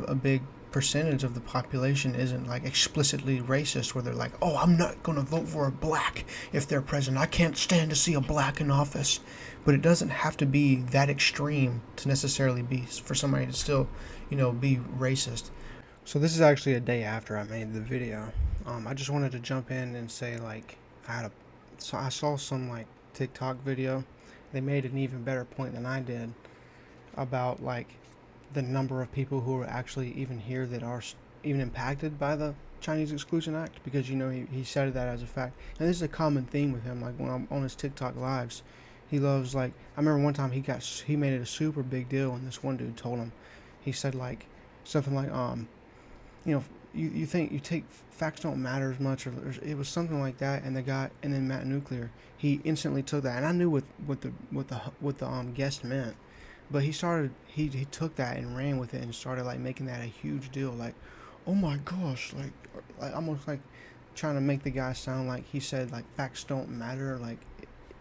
a big percentage of the population isn't like explicitly racist, where they're like, oh, I'm not going to vote for a black if they're president. I can't stand to see a black in office. But it doesn't have to be that extreme to necessarily be for somebody to still, be racist. So this is actually a day after I made the video. I just wanted to jump in and say, like, I saw some like TikTok video. They made an even better point than I did about like the number of people who are actually even here that are even impacted by the Chinese Exclusion Act, because he said that as a fact, and this is a common theme with him. Like when I'm on his TikTok lives, he loves, like, I remember one time he made it a super big deal, and this one dude told him, he said like something like you know you think you take facts don't matter as much, or it was something like that, and then Matt Nuclear, he instantly took that, and I knew what the guest meant, but he took that and ran with it and started like making that a huge deal, like, oh my gosh, like almost like trying to make the guy sound like he said like facts don't matter, like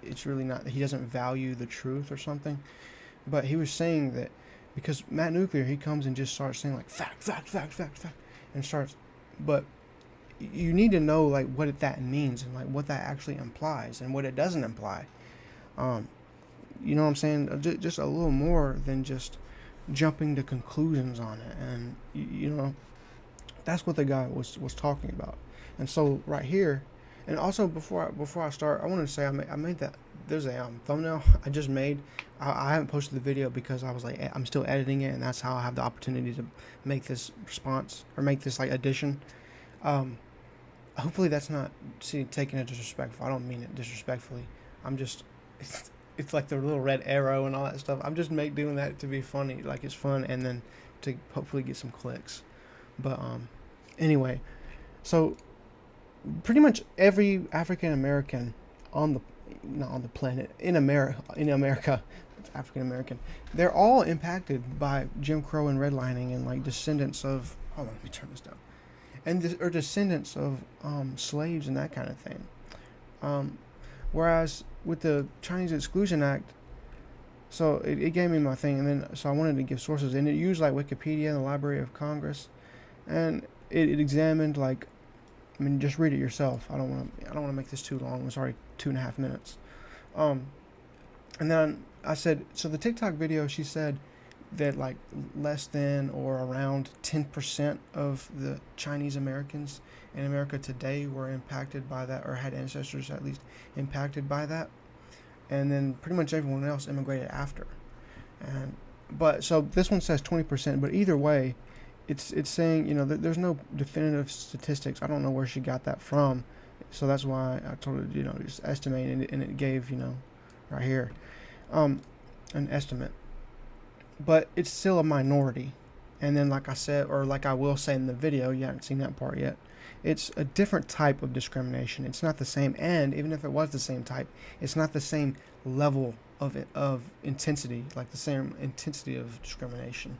it's really not, he doesn't value the truth or something. But he was saying that because Matt Nuclear, he comes and just starts saying like fact, and starts, but you need to know like what that means and like what that actually implies and what it doesn't imply. Um, you know what I'm saying? Just a little more than just jumping to conclusions on it, and that's what the guy was talking about. And so right here, and also before I start, I wanted to say I made that, there's a thumbnail I just made. I haven't posted the video because I was like, I'm still editing it, and that's how I have the opportunity to make this response or make this like addition. Um, Hopefully that's not taken as disrespectful. I don't mean it disrespectfully. I'm just it's like the little red arrow and all that stuff. I'm just doing that to be funny, like it's fun, and then to hopefully get some clicks. But anyway, so pretty much every African American on the not on the planet in America, African American, they're all impacted by Jim Crow and redlining, and like descendants of, hold on, let me turn this down, or descendants of slaves and that kind of thing. Um, Whereas with the Chinese Exclusion Act, so it gave me my thing, and then so I wanted to give sources, and it used like Wikipedia and the Library of Congress, and it examined like, I mean, just read it yourself. I don't want to make this too long. It's already 2.5 minutes. Um, and then I said, so the TikTok video, she said that like less than or around 10% of the Chinese Americans in America today were impacted by that, or had ancestors at least impacted by that, and then pretty much everyone else immigrated after. And but so this one says 20%, but either way, it's saying that there's no definitive statistics. I don't know where she got that from, so that's why I told her just estimate, and it gave right here an estimate, but it's still a minority. And then like I said, or like I will say in the video, you haven't seen that part yet, it's a different type of discrimination. It's not the same, and even if it was the same type, it's not the same level of intensity, like the same intensity of discrimination.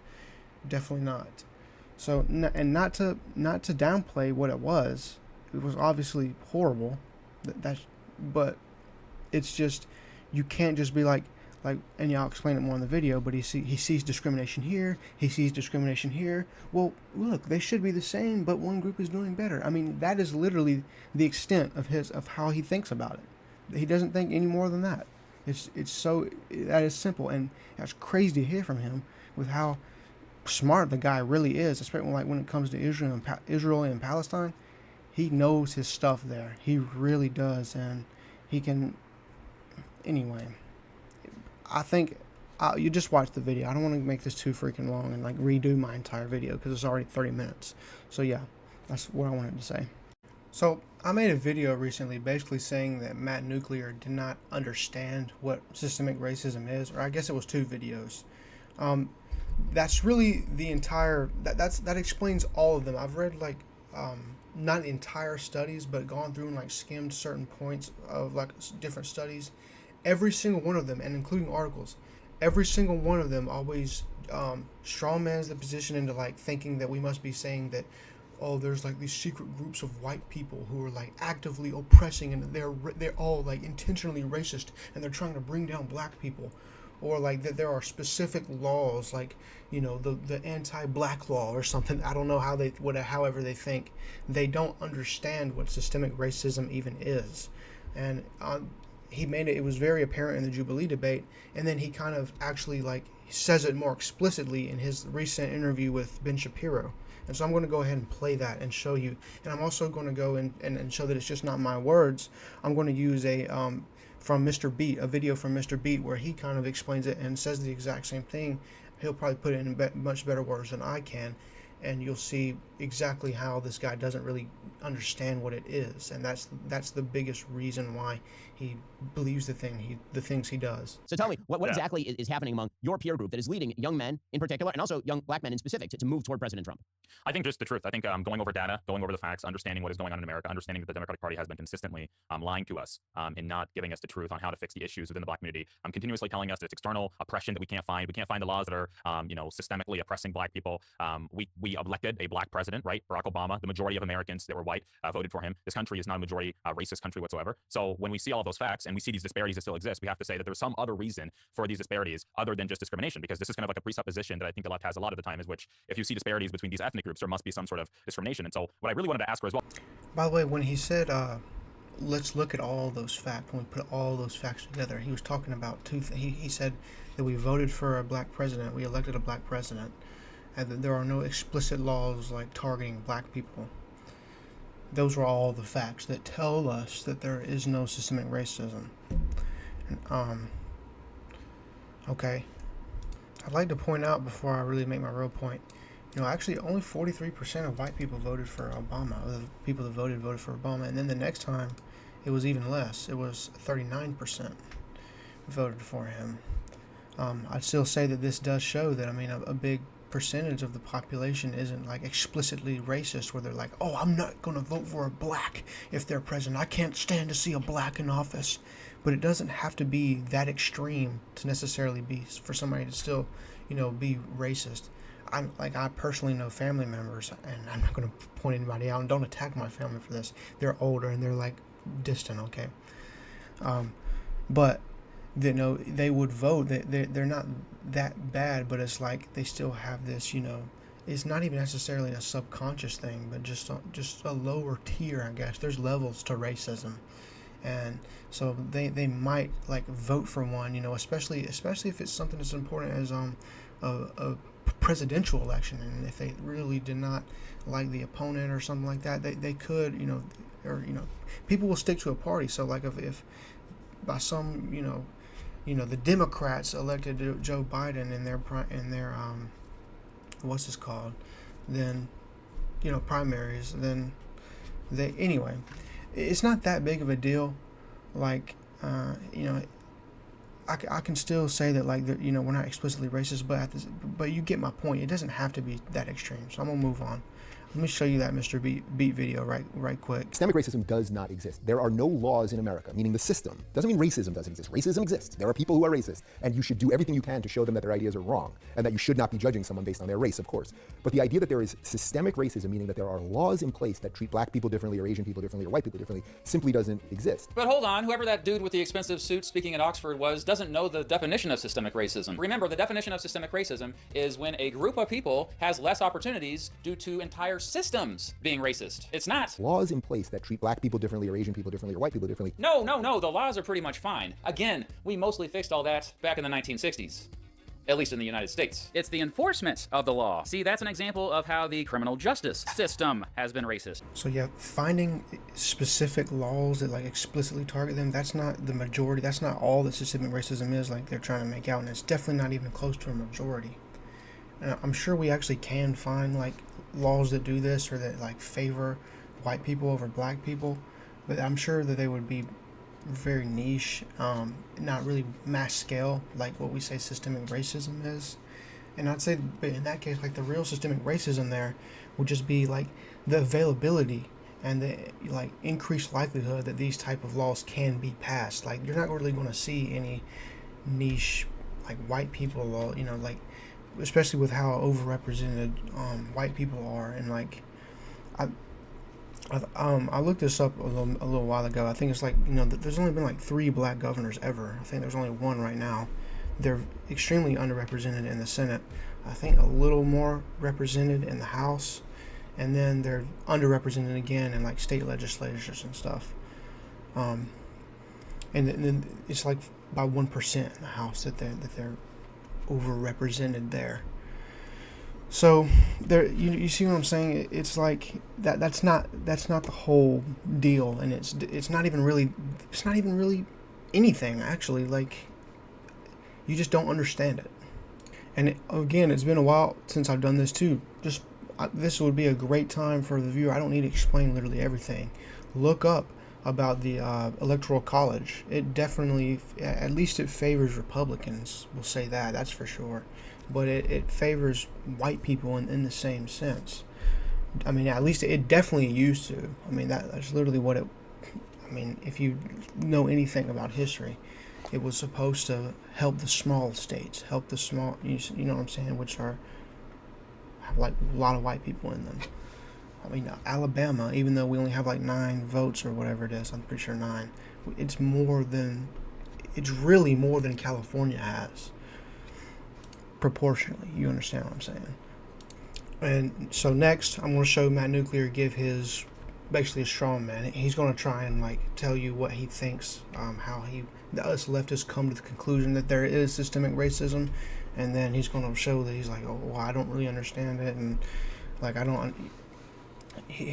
Definitely not. So, and not to downplay what it was obviously horrible. But it's just, you can't just be like, and yeah, I'll explain it more in the video. But he sees discrimination here, he sees discrimination here. Well, look, they should be the same, but one group is doing better. I mean, that is literally the extent of how he thinks about it. He doesn't think any more than that. It's so, that is simple, and that's crazy to hear from him with how smart the guy really is, especially when it comes to Israel and Palestine. He knows his stuff there. He really does, and he can. Anyway, I think you just watch the video. I don't want to make this too freaking long and like redo my entire video because it's already 30 minutes. So yeah, that's what I wanted to say. So I made a video recently basically saying that Matt Nuclear did not understand what systemic racism is, or I guess it was two videos. That's really the entire, that explains all of them. I've read like not entire studies, but gone through and like skimmed certain points of like different studies. Every single one of them, and including articles, every single one of them always strawmans the position into like thinking that we must be saying that, oh, there's like these secret groups of white people who are like actively oppressing, and they're all like intentionally racist, and they're trying to bring down black people. or like that there are specific laws, like the anti-black law or something. I don't know how however they think. They don't understand what systemic racism even is. And he made it was very apparent in the Jubilee debate, and then he kind of actually like says it more explicitly in his recent interview with Ben Shapiro. And so I'm going to go ahead and play that and show you. And I'm also going to go and show that it's just not my words. I'm going to use from Mr. Beat, a video from Mr. Beat where he kind of explains it and says the exact same thing. He'll probably put it in much better words than I can. And you'll see exactly how this guy doesn't really understand what it is, and that's the biggest reason why he believes the things he does. So tell me, what exactly is happening among your peer group that is leading young men in particular, and also young black men in specific, to move toward President Trump? I think just the truth. I think going over data, going over the facts, understanding what is going on in America, understanding that the Democratic Party has been consistently lying to us and not giving us the truth on how to fix the issues within the black community. Continuously telling us that it's external oppression that we can't find. We can't find the laws that are systemically oppressing black people. We elected a black president, right? Barack Obama. The majority of Americans that were white voted for him. This country is not a majority racist country whatsoever. So when we see all of those facts and we see these disparities that still exist, we have to say that there's some other reason for these disparities other than just discrimination, because this is kind of like a presupposition that I think the left has a lot of the time, is which if you see disparities between these ethnic groups, there must be some sort of discrimination. And so what I really wanted to ask her as well. By the way, when he said, let's look at all those facts, when we put all those facts together, he was talking about he said that we voted for a black president, we elected a black president, and that there are no explicit laws like targeting black people. Those are all the facts that tell us that there is no systemic racism. And, okay. I'd like to point out before I really make my real point, actually only 43% of white people voted for Obama. The people that voted for Obama. And then the next time, it was even less. It was 39% voted for him. I'd still say that this does show that, a big percentage of the population isn't like explicitly racist, where they're like, oh, I'm not going to vote for a black if they're president. I can't stand to see a black in office. But it doesn't have to be that extreme to necessarily be for somebody to still, be racist. I personally know family members, and I'm not going to point anybody out, and don't attack my family for this. They're older and they're like distant, okay? But they would vote. They're not that bad, but it's like they still have this, it's not even necessarily a subconscious thing, but just a lower tier, I guess. There's levels to racism, and so they might like vote for one, especially if it's something as important as a presidential election, and if they really did not like the opponent or something like that, they could, people will stick to a party. So like if by some, the Democrats elected Joe Biden in their what's this called, then primaries, then anyway, it's not that big of a deal. Like I can still say that like we're not explicitly racist, but you get my point. It doesn't have to be that extreme. So I'm gonna move on. Let me show you that Mr. Beat video right quick. Systemic racism does not exist. There are no laws in America, meaning the system. Doesn't mean racism doesn't exist. Racism exists. There are people who are racist, and you should do everything you can to show them that their ideas are wrong, and that you should not be judging someone based on their race, of course. But the idea that there is systemic racism, meaning that there are laws in place that treat black people differently, or Asian people differently, or white people differently, simply doesn't exist. But hold on, whoever that dude with the expensive suit speaking at Oxford was doesn't know the definition of systemic racism. Remember, the definition of systemic racism is when a group of people has less opportunities due to entire systems being racist. It's not laws in place that treat black people differently, or Asian people differently, or white people differently. No, the laws are pretty much fine. Again, we mostly fixed all that back in the 1960s. At least in the United States. It's the enforcement of the law. See, that's an example of how the criminal justice system has been racist. So yeah, finding specific laws that like explicitly target them, that's not the majority. That's not all that systemic racism is like they're trying to make out, and it's definitely not even close to a majority. And I'm sure we actually can find like laws that do this, or that like favor white people over black people, but I'm sure that they would be very niche, not really mass scale like what we say systemic racism is. And I'd say, but in that case, like the real systemic racism there would just be like the availability and the like increased likelihood that these type of laws can be passed. Like you're not really going to see any niche like white people law, like especially with how overrepresented white people are. And like I looked this up a little while ago. I think it's like there's only been like 3 black governors ever. I think there's only one right now They're extremely underrepresented in the Senate. I think a little more represented in the House, and then they're underrepresented again in like state legislatures and stuff. And then it's like by 1% in the House that they're overrepresented there. So there, you see what I'm saying? It's like that's not the whole deal, and it's not even really anything actually. Like, you just don't understand it. And again, it's been a while since I've done this too. This would be a great time for the viewer. I don't need to explain literally everything. Look up about the Electoral College. It definitely, at least it favors Republicans. We'll say that's for sure. But it favors white people in the same sense. I mean, at least it definitely used to. I mean, that's literally what it. I mean, if you know anything about history, it was supposed to help the small states, help the small, you know what I'm saying, which have like a lot of white people in them. I mean, Alabama, even though we only have like 9 votes or whatever it is, I'm pretty sure 9, it's really more than California has, proportionally. You understand what I'm saying? And so next, I'm going to show Matt Nuclear give his, basically a straw man. He's going to try and like tell you what he thinks, how us leftists come to the conclusion that there is systemic racism, and then he's going to show that he's like, oh, well, I don't really understand it, and like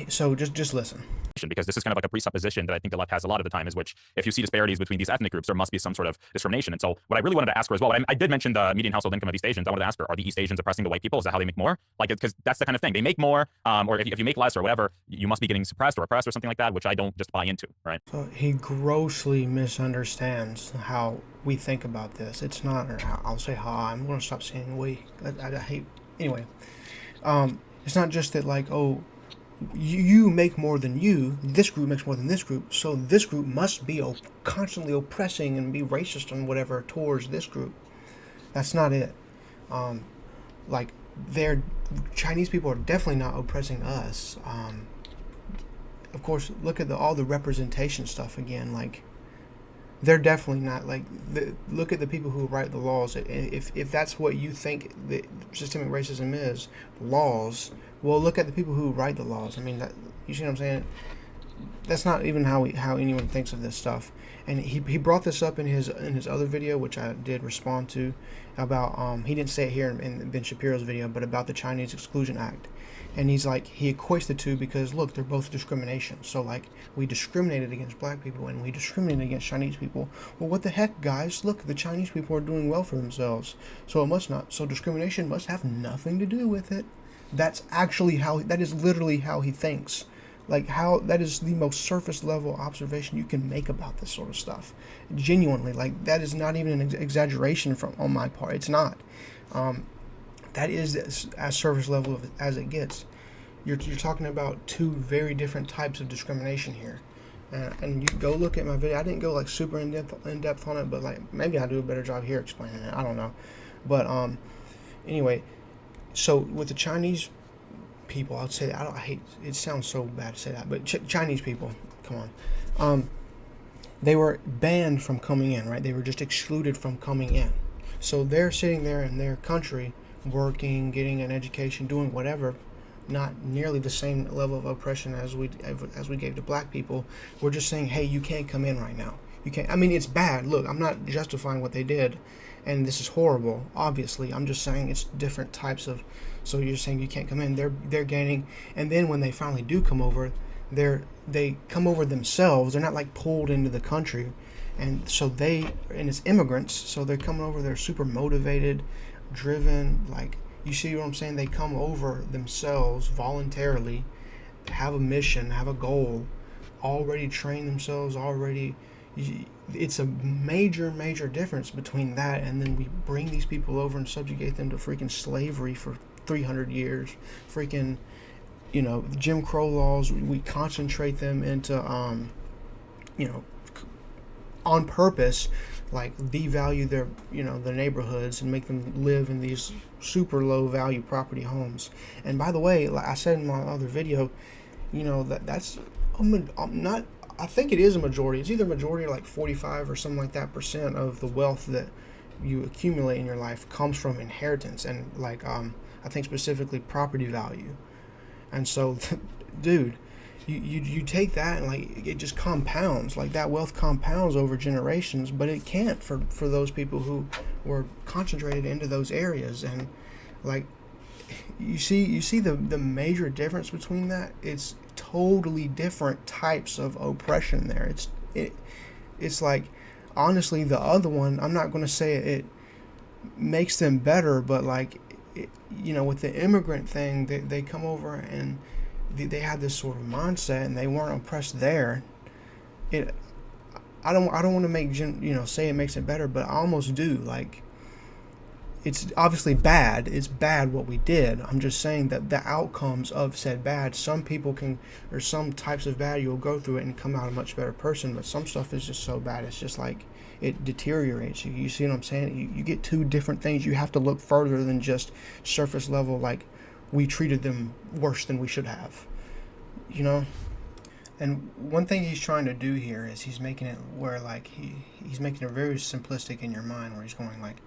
so just listen. Because this is kind of like a presupposition that I think the left has a lot of the time, is which if you see disparities between these ethnic groups, there must be some sort of discrimination. And so what I really wanted to ask her as well, I did mention the median household income of East Asians. I wanted to ask her, are the East Asians oppressing the white people? Is that how they make more? Like, because that's the kind of thing. They make more, or if you make less or whatever, you must be getting suppressed or oppressed or something like that, which I don't just buy into, right? So he grossly misunderstands how we think about this. It's not, or I'll say ha, I'm going to stop saying we. I hate, anyway. It's not just that like, oh, you make more than this group makes more than this group, so this group must be constantly oppressing and be racist and whatever towards this group. That's not it. Like, Chinese people are definitely not oppressing us. Of course, look at all the representation stuff again. Like, they're definitely not, like, look at the people who write the laws. If that's what you think that systemic racism is, laws, well, look at the people who write the laws. I mean, you see what I'm saying? That's not even how anyone thinks of this stuff. And he brought this up in his other video, which I did respond to, about he didn't say it here in Ben Shapiro's video, but about the Chinese Exclusion Act. And he's like, he equates the two because look, they're both discrimination. So like, we discriminated against black people and we discriminated against Chinese people. Well, what the heck, guys? Look, the Chinese people are doing well for themselves. So it must not. So discrimination must have nothing to do with it. That is literally how he thinks. Like, that is the most surface level observation you can make about this sort of stuff. Genuinely, like, that is not even an exaggeration on my part. It's not. That is as surface level as it gets. You're talking about 2 very different types of discrimination here. And you go look at my video. I didn't go like super in depth on it, but like maybe I'll do a better job here explaining it. I don't know. But anyway, so with the Chinese people, I'd say that I hate it. Sounds so bad to say that, but Chinese people, come on, they were banned from coming in, right? They were just excluded from coming in. So they're sitting there in their country, working, getting an education, doing whatever. Not nearly the same level of oppression as we gave to black people. We're just saying, hey, you can't come in right now. You can't. I mean, it's bad. Look, I'm not justifying what they did, and this is horrible. Obviously, I'm just saying it's different types of. So you're saying you can't come in. They're gaining, and then when they finally do come over, they come over themselves. They're not like pulled into the country, and so and it's immigrants. So they're coming over. They're super motivated, driven. Like, you see what I'm saying? They come over themselves voluntarily, have a mission, have a goal, already train themselves, already. It's a major difference between that and then we bring these people over and subjugate them to freaking slavery for 300 years. Freaking, Jim Crow laws, we concentrate them into, on purpose, like devalue their neighborhoods and make them live in these super low value property homes. And by the way, like I said in my other video, that's not. I think it is a majority. It's either a majority or like 45 or something like that % of the wealth that you accumulate in your life comes from inheritance and like I think specifically property value. And so, dude, you take that and like it just compounds, like that wealth compounds over generations, but it can't for those people who were concentrated into those areas. And like you see the major difference between that. It's totally different types of oppression there. It's like, honestly, the other one, I'm not going to say it makes them better, but like with the immigrant thing, they come over and they had this sort of mindset and they weren't oppressed there. I don't want to make say it makes it better, but I almost do. Like, it's obviously bad. It's bad what we did. I'm just saying that the outcomes of said bad, some people can, or some types of bad, you'll go through it and come out a much better person. But some stuff is just so bad, it's just like it deteriorates you. You see what I'm saying? You get two different things. You have to look further than just surface level. Like, we treated them worse than we should have. And one thing he's trying to do here is he's making it where like he's making it very simplistic in your mind, where he's going like,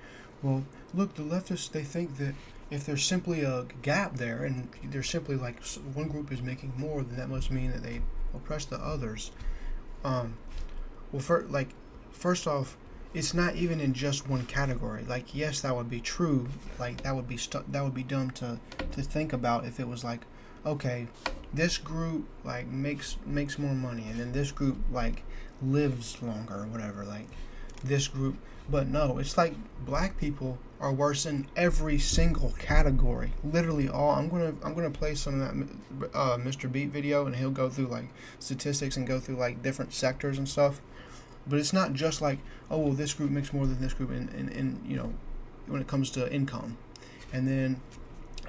well, look, the leftists, they think that if there's simply a gap there and there's simply like one group is making more, then that must mean that they oppress the others. First off, it's not even in just one category. Like, yes, that would be true. Like, that would be dumb to think about if it was like, okay, this group like makes more money, and then this group like lives longer or whatever. Like, this group. But no, it's like black people are worse in every single category. Literally all. I'm gonna play some of that Mr. Beat video, and he'll go through like statistics and go through like different sectors and stuff. But it's not just like, oh, well, this group makes more than this group in when it comes to income, and then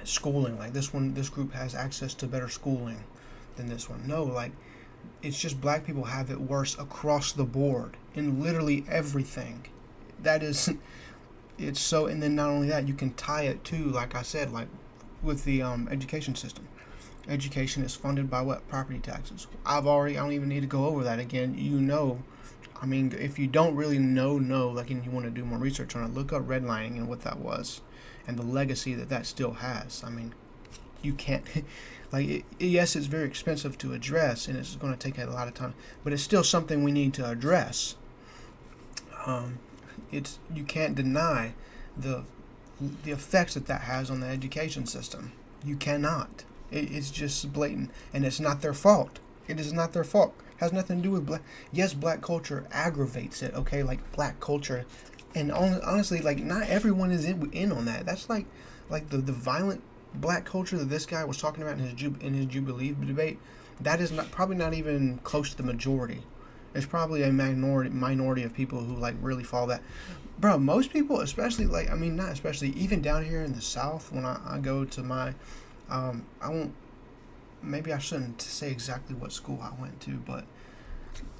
schooling. Like this group has access to better schooling than this one. No, like, it's just black people have it worse across the board in literally everything. That is, it's so, and then not only that, you can tie it to, like I said, like with the education system. Education is funded by what? Property taxes. I don't even need to go over that again. I mean, if you don't really know, like, and you want to do more research on it, look up redlining and what that was, and the legacy that still has. I mean, you can't, like, yes, it's very expensive to address, and it's going to take a lot of time, but it's still something we need to address. You can't deny the effects that has on the education system. You cannot. It's just blatant, and it's not their fault. It is not their fault. It has nothing to do with black. Yes, black culture aggravates it. Okay, like black culture, and honestly, like not everyone is in on that. That's like the violent black culture that this guy was talking about in his Jubilee debate. That is probably not even close to the majority. It's probably a minority of people who like really follow that. Bro, most people, especially like, I mean, not especially, even down here in the South, when I go to my, I won't, maybe I shouldn't say exactly what school I went to, but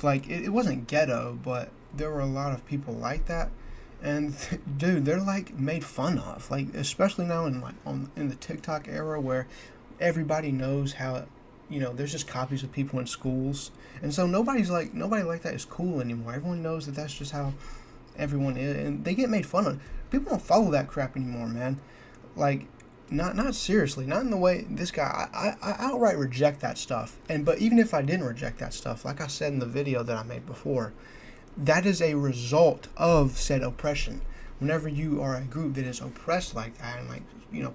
like it wasn't ghetto, but there were a lot of people like that. And dude, they're like made fun of, like especially now in the TikTok era where everybody knows how, there's just copies of people in schools, and so nobody like that is cool anymore. Everyone knows that that's just how everyone is, and they get made fun of. People don't follow that crap anymore, man. Like, not seriously, not in the way this guy. I outright reject that stuff. But even if I didn't reject that stuff, like I said in the video that I made before, that is a result of said oppression. Whenever you are a group that is oppressed like that, and like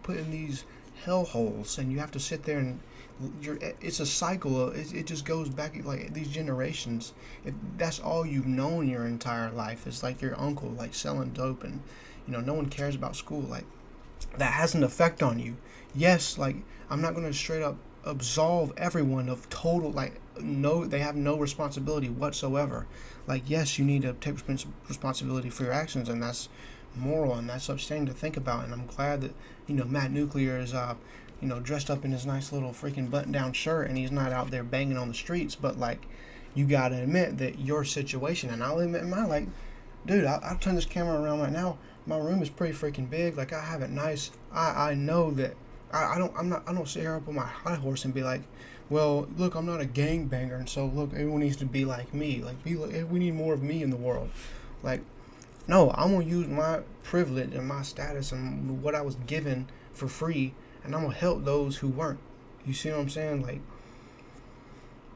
put in these hellholes, and you have to sit there and it's a cycle. It just goes back like these generations. If that's all you've known your entire life, is like your uncle like selling dope, and no one cares about school. Like, that has an effect on you. Yes, like I'm not going to straight up absolve everyone of total they have no responsibility whatsoever. Like, yes, you need to take responsibility for your actions, and that's moral, and that's upstanding to think about. And I'm glad that Matt Nuclear is dressed up in his nice little freaking button-down shirt, and he's not out there banging on the streets. But like, you gotta admit that your situation, and I'll admit mine. Like, dude, I'll turn this camera around right now. My room is pretty freaking big. Like, I have it nice. I know that I don't sit here up on my high horse and be like, well, look, I'm not a gangbanger, and so look, everyone needs to be like me. Like, we need more of me in the world. Like, No, I'm gonna use my privilege and my status and what I was given for free, and I'm gonna help those who weren't. You see what I'm saying? Like,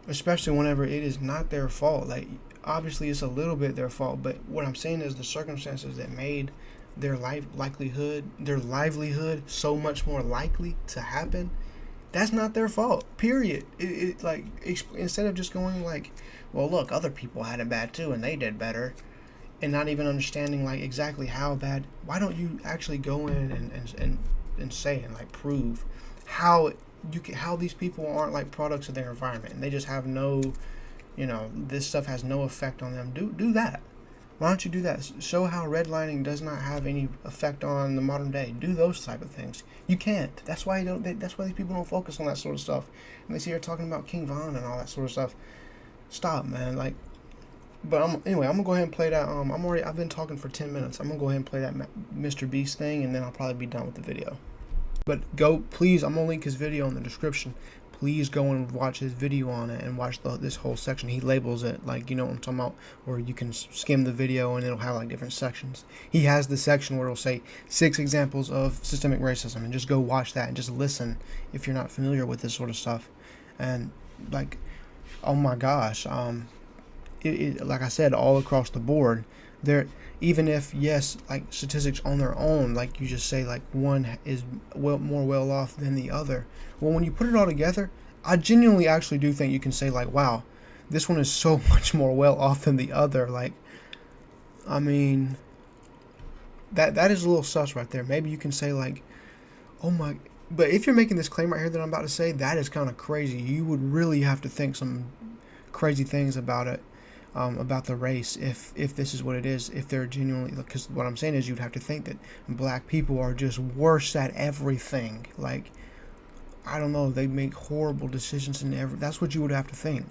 especially whenever it is not their fault. Like, obviously it's a little bit their fault, but what I'm saying is the circumstances that made their livelihood so much more likely to happen, that's not their fault, period. Instead of just going like, well, look, other people had it bad too and they did better, and not even understanding like exactly how bad, why don't you actually go in and say and like prove how how these people aren't like products of their environment and they just have no, this stuff has no effect on them. Do that. Why don't you do that? Show how redlining does not have any effect on the modern day. Do those type of things. You can't. That's why that's why these people don't focus on that sort of stuff. And they see her talking about King Von and all that sort of stuff. Stop, man. Like, but anyway, I'm gonna go ahead and play that. I've been talking for 10 minutes. I'm gonna go ahead and play that Mr. Beast thing, and then I'll probably be done with the video. But please, I'm gonna link his video in the description. Please go and watch his video on it and watch this whole section. He labels it, like, you know what I'm talking about, where you can skim the video and it'll have like different sections. He has the section where it'll say 6 examples of systemic racism, and just go watch that and just listen if you're not familiar with this sort of stuff. And like, oh my gosh, like I said, all across the board, there, even if, yes, like statistics on their own, like you just say like one is more well off than the other. Well, when you put it all together, I genuinely actually do think you can say like, wow, this one is so much more well off than the other. Like, I mean, that is a little sus right there. Maybe you can say like, oh my, but if you're making this claim right here that I'm about to say, that is kind of crazy. You would really have to think some crazy things about it. About the race, if this is what it is, if they're genuinely, because what I'm saying is you'd have to think that black people are just worse at everything. Like, I don't know, they make horrible decisions in that's what you would have to think.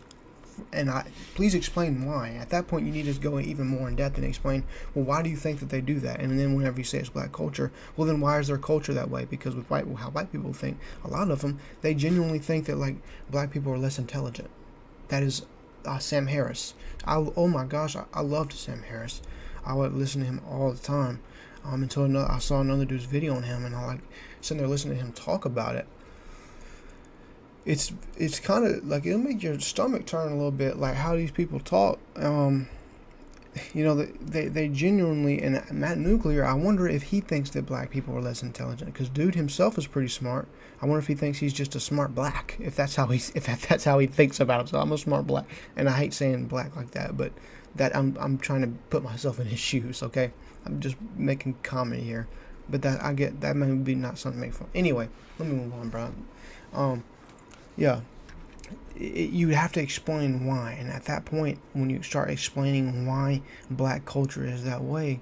And please explain why. At that point, you need to go even more in depth and explain, well, why do you think that they do that? And then whenever you say it's black culture, well, then why is their culture that way? Because with how white people think, a lot of them, they genuinely think that like black people are less intelligent. That is Sam Harris. Oh my gosh, I loved Sam Harris. I would listen to him all the time until I saw another dude's video on him, and I like sitting there listening to him talk about it. It's kind of like, it'll make your stomach turn a little bit, like how these people talk. They genuinely, and Matt Nuclear, I wonder if he thinks that black people are less intelligent, because dude himself is pretty smart. I wonder if he thinks he's just a smart black, if that's how he thinks about himself. I'm a smart black, and I hate saying black like that, but that I'm trying to put myself in his shoes. Okay, I'm just making comedy here, but that may be not something to make fun. Anyway, let me move on, bro. Yeah. You have to explain why, and at that point, when you start explaining why black culture is that way,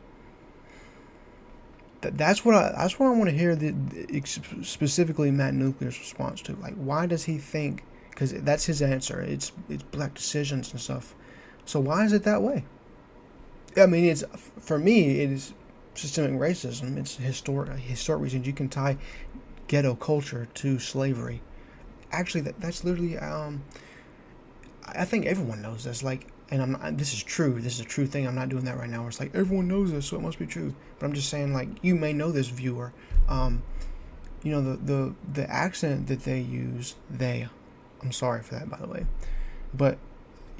that's what I want to hear. Specifically Matt Nuclear's response to, like, why does he think? Because that's his answer. It's black decisions and stuff. So why is it that way? I mean, for me, it is systemic racism. It's historic reasons. You can tie ghetto culture to slavery. Actually, that's literally, I think everyone knows this, like, and this is true, this is a true thing, I'm not doing that right now, where it's like, everyone knows this, so it must be true, but I'm just saying, like, you may know this, viewer, the accent that they use, I'm sorry for that, by the way, but,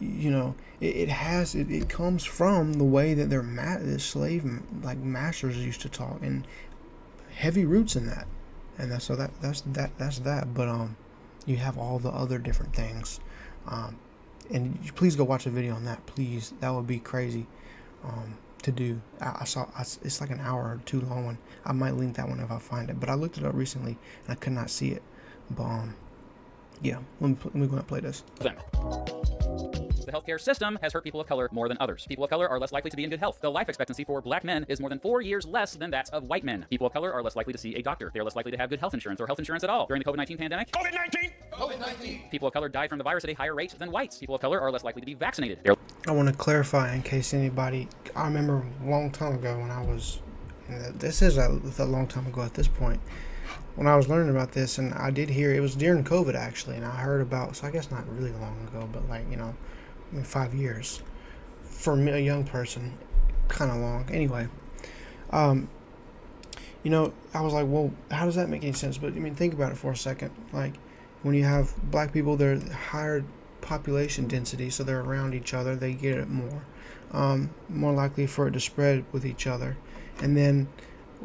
it comes from the way that the slave, like, masters used to talk, and heavy roots in that, and that's that, but, you have all the other different things, and please go watch a video on that, please. That would be crazy to do. I saw it's like an hour or 2 long one. I might link that one if I find it, but I looked it up recently and I could not see it. But yeah, let me go ahead and play this. The healthcare system has hurt people of color more than others. People of color are less likely to be in good health. The life expectancy for black men is more than 4 years less than that of white men. People of color are less likely to see a doctor. They are less likely to have good health insurance or health insurance at all. During the COVID-19 pandemic, people of color died from the virus at a higher rate than whites. People of color are less likely to be vaccinated. I want to clarify in case anybody, I remember a long time ago when I was, this is a long time ago at this point, when I was learning about this, and I did hear, it was during COVID actually, and I heard about, so I guess not really long ago, but like, 5 years for a young person, kind of long. Anyway, you know, I was like, well, how does that make any sense? But I mean, think about it for a second. Like, when you have black people, they're higher population density, so they're around each other, they get it more likely for it to spread with each other. And then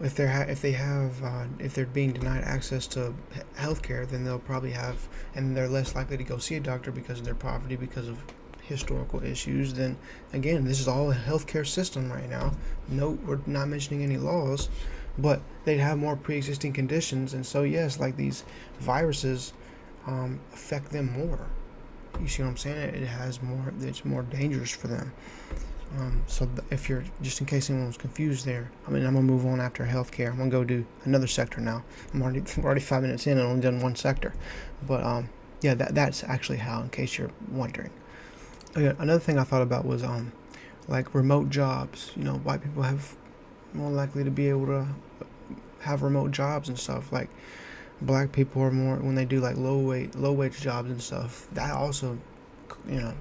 if they're being denied access to healthcare, then they'll probably have, and they're less likely to go see a doctor because of their poverty, because of historical issues. Then again, this is all a healthcare system right now. No, we're not mentioning any laws, but they'd have more pre-existing conditions, and so yes, like these viruses affect them more. You see what I'm saying? It's more dangerous for them. So if you're, just in case anyone was confused there, I mean, I'm gonna move on after healthcare. I'm gonna go do another sector now. I'm already 5 minutes in and only done one sector, but yeah, that's actually how, in case you're wondering. Okay, another thing I thought about was like remote jobs. You know, white people have more likely to be able to have remote jobs and stuff. Like, black people are more, when they do like low wage jobs and stuff, that also, you know,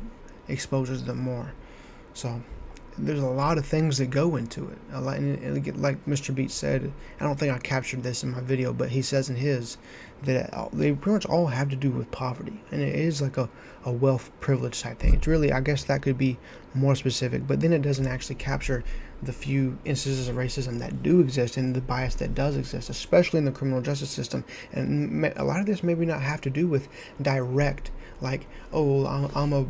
exposes them more. So there's a lot of things that go into it. And like Mr. Beat said, I don't think I captured this in my video, but he says in his that they pretty much all have to do with poverty, and it is like a wealth privilege type thing. It's really, I guess that could be more specific, but then it doesn't actually capture the few instances of racism that do exist and the bias that does exist, especially in the criminal justice system. And a lot of this maybe not have to do with direct, like, oh, I'm a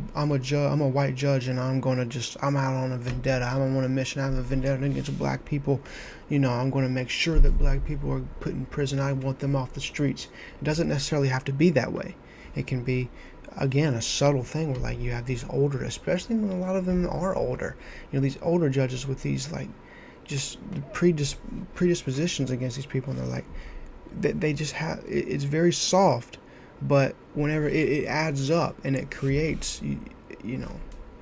white judge and I'm out on a vendetta. I'm on a mission. I have a vendetta against black people. You know, I'm going to make sure that black people are put in prison. I want them off the streets. It doesn't necessarily have to be that way. It can be, again, a subtle thing where, like, you have these older, especially when a lot of them are older, you know, these older judges with these, like, just predispositions against these people, and they're like, they just have, it's very soft, but whenever it adds up and it creates, you know,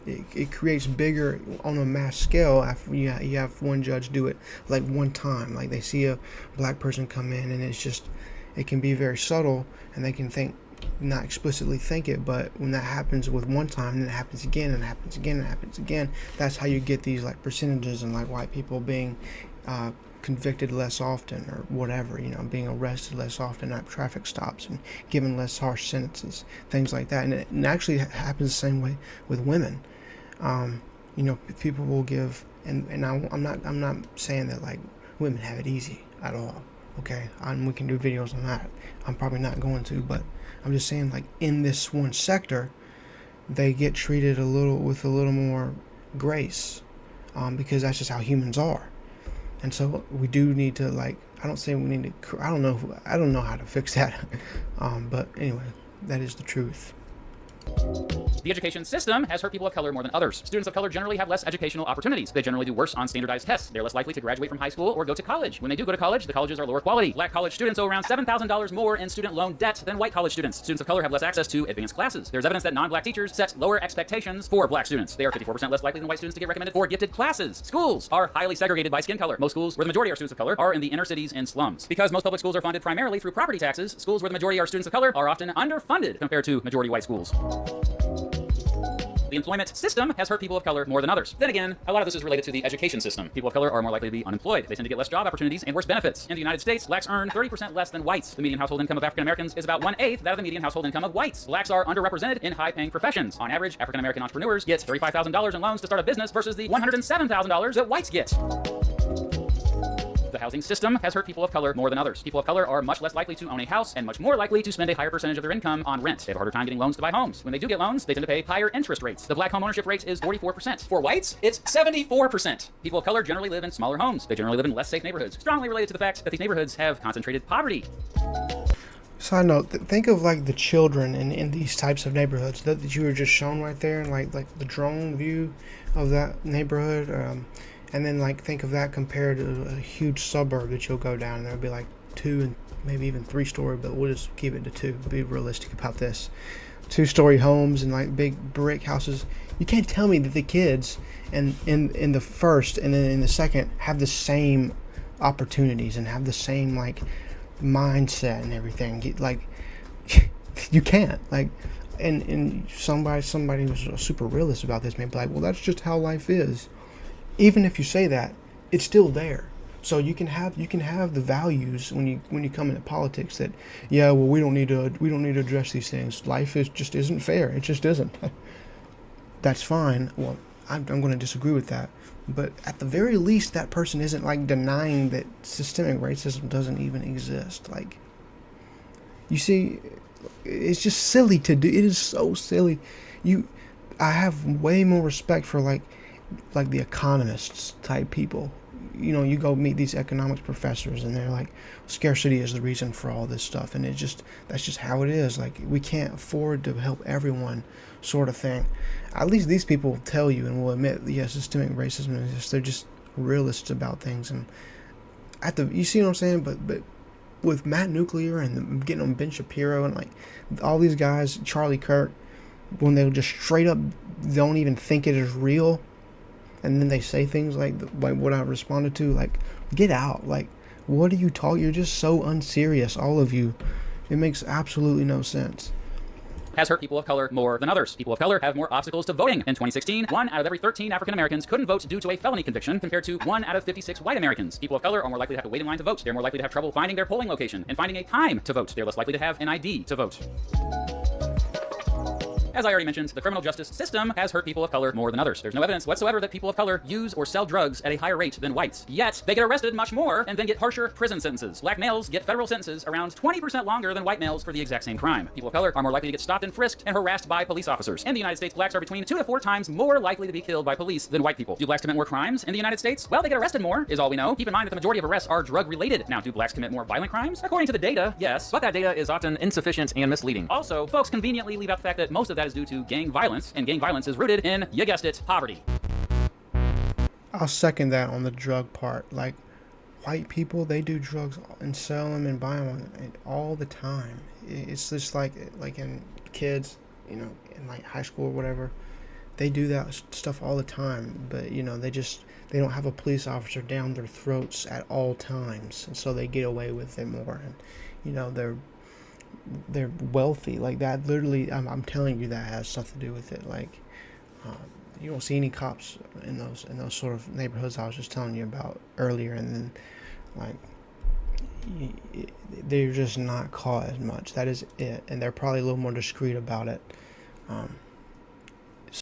it creates bigger on a mass scale after you have one judge do it like one time. Like, they see a black person come in, and it's just, it can be very subtle, and they can not explicitly think it, but when that happens with one time, then it happens again and it happens again and it happens again. That's how you get these like percentages, and like white people being convicted less often, or whatever, you know, being arrested less often at traffic stops and given less harsh sentences, things like that. And it actually happens the same way with women. You know, people will give, and I'm not saying that like women have it easy at all. Okay, we can do videos on that. I'm probably not going to, but I'm just saying, like, in this one sector, they get treated with a little more grace, because that's just how humans are. And so we do need to, like, I don't know how to fix that, but anyway, that is the truth. The education system has hurt people of color more than others. Students of color generally have less educational opportunities. They generally do worse on standardized tests. They're less likely to graduate from high school or go to college. When they do go to college, the colleges are lower quality. Black college students owe around $7,000 more in student loan debt than white college students. Students of color have less access to advanced classes. There's evidence that non-black teachers set lower expectations for black students. They are 54% less likely than white students to get recommended for gifted classes. Schools are highly segregated by skin color. Most schools where the majority are students of color are in the inner cities and slums. Because most public schools are funded primarily through property taxes, schools where the majority are students of color are often underfunded compared to majority white schools. The employment system has hurt people of color more than others. Then again, a lot of this is related to the education system. People of color are more likely to be unemployed. They tend to get less job opportunities and worse benefits. In the United States, blacks earn 30% less than whites. The median household income of African Americans is about 1/8 that of the median household income of whites. Blacks are underrepresented in high-paying professions. On average, African American entrepreneurs get $35,000 in loans to start a business versus the $107,000 that whites get. The housing system has hurt people of color more than others. People of color are much less likely to own a house and much more likely to spend a higher percentage of their income on rent. They have a harder time getting loans to buy homes. When they do get loans, they tend to pay higher interest rates. The black home ownership rate is 44%. For whites, it's 74%. People of color generally live in smaller homes. They generally live in less safe neighborhoods, strongly related to the fact that these neighborhoods have concentrated poverty. Side note, think of like the children in these types of neighborhoods that you were just shown right there, and like the drone view of that neighborhood. And then, like, think of that compared to a huge suburb that you'll go down, and there'll be like 2 and maybe even 3-story, but we'll just keep it to 2. Be realistic about this. 2-story homes and like big brick houses. You can't tell me that the kids in the first and then in the second have the same opportunities and have the same like mindset and everything. Like, you can't. Like, and somebody who's super realist about this may be like, well, that's just how life is. even if you say that, it's still there. So you can have the values when you come into politics that, yeah, well, we don't need to address these things. Life is just isn't fair. It just isn't. That's fine. Well, I'm going to disagree with that. But at the very least, that person isn't like denying that systemic racism doesn't even exist. Like, you see, it's just silly to do. It is so silly. I have way more respect for like the economists type people. You know, you go meet these economics professors and they're like, scarcity is the reason for all this stuff, and that's just how it is. Like, we can't afford to help everyone, sort of thing. At least these people tell you and will admit, yeah, systemic racism exists. They're just realists about things. And you see what I'm saying? But with Matt Nuclear and getting on Ben Shapiro and like all these guys, Charlie Kirk, when they just straight up don't even think it is real, and then they say things like what I responded to, like, get out. Like, what are you talking? You're just so unserious, all of you. It makes absolutely no sense. Has hurt people of color more than others. People of color have more obstacles to voting. In 2016, 1 out of every 13 African Americans couldn't vote due to a felony conviction, compared to 1 out of 56 white Americans. People of color are more likely to have to wait in line to vote. They're more likely to have trouble finding their polling location and finding a time to vote. They're less likely to have an ID to vote. As I already mentioned, the criminal justice system has hurt people of color more than others. There's no evidence whatsoever that people of color use or sell drugs at a higher rate than whites. Yet, they get arrested much more and then get harsher prison sentences. Black males get federal sentences around 20% longer than white males for the exact same crime. People of color are more likely to get stopped and frisked and harassed by police officers. In the United States, blacks are between 2 to 4 times more likely to be killed by police than white people. Do blacks commit more crimes in the United States? Well, they get arrested more, is all we know. Keep in mind that the majority of arrests are drug-related. Now, do blacks commit more violent crimes? According to the data, yes, but that data is often insufficient and misleading. Also, folks conveniently leave out the fact that most of that is due to gang violence, and gang violence is rooted in, you guessed it, poverty. I'll second that on the drug part. Like, white people, they do drugs and sell them and buy them all the time. It's just like in kids, you know, in like high school or whatever, they do that stuff all the time. But you know, they don't have a police officer down their throats at all times, and so they get away with it more. And you know, they're wealthy. Like, that literally, I'm telling you, that has something to do with it. Like, you don't see any cops in those sort of neighborhoods I was just telling you about earlier, and then like they're just not caught as much. That is it, and they're probably a little more discreet about it.